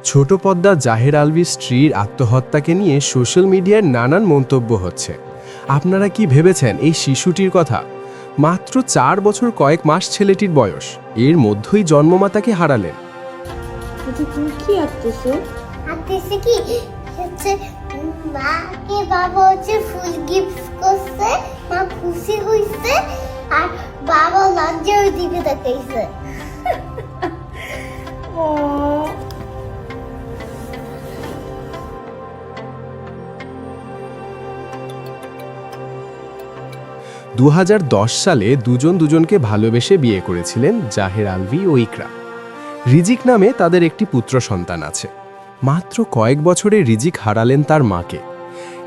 ছোট পদ্মা জাহের আলভির স্ত্রীর আত্মহত্যাকে নিয়ে সোশ্যাল মিডিয়ায় নানান মন্তব্য হচ্ছে। আপনারা কি ভেবেছেন এই শিশুটির কথা? মাত্র 4 বছর কয়েক মাস ছেলেটির বয়স, এর মধ্যেই জন্মমাতাকে হারালেন। তুমি কি আঁকতেছো? আঁকতেছে কি হচ্ছে মাকে বাবা হচ্ছে ফুল গিফট করছে, মা খুশি হইছে আর বাবা লজ্জার দিকে তাকাইছে। ও 2010 সালে দুজনকে ভালোবেসে বিয়ে করেছিলেন জাহের আলভি ও ইকরা। রিজিক নামে তাদের একটি পুত্র সন্তান আছে। মাত্র কয়েক বছরে রিজিক হারালেন তার মাকে।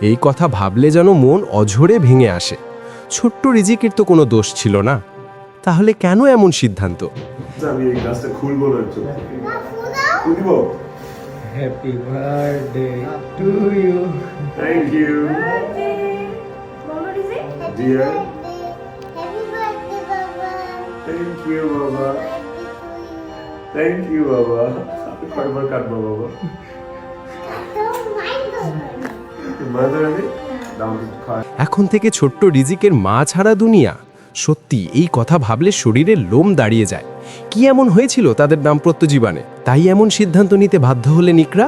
এই কথা ভাবলে যেন মন অঝরে ভেঙে আসে। ছোট্ট রিজিকের তো কোনো দোষ ছিল না, তাহলে কেন এমন সিদ্ধান্ত? আমি এই গ্লাসটা খুলবো না একটু। মা ফুদাও খুলব। Happy birthday to you. Thank you বলো রিজিক। ডিয়ার। হ্যাপি বার্থডে বাবা। থ্যাংক ইউ বাবা। থ্যাংক ইউ বাবা। কয়বার কাটবো বাবা? তো মাইন্ড মাদার আমি দাম খায়। এখন থেকে ছোট্ট রিজিকের মা ছাড়া দুনিয়া। সত্যি এই কথা ভাবলে শরীরের লোম দাঁড়িয়ে যায়। কি এমন হয়েছিল তাদের দাম্পত্য জীবনে, তাই এমন সিদ্ধান্ত নিতে বাধ্য হলেন ইকরা?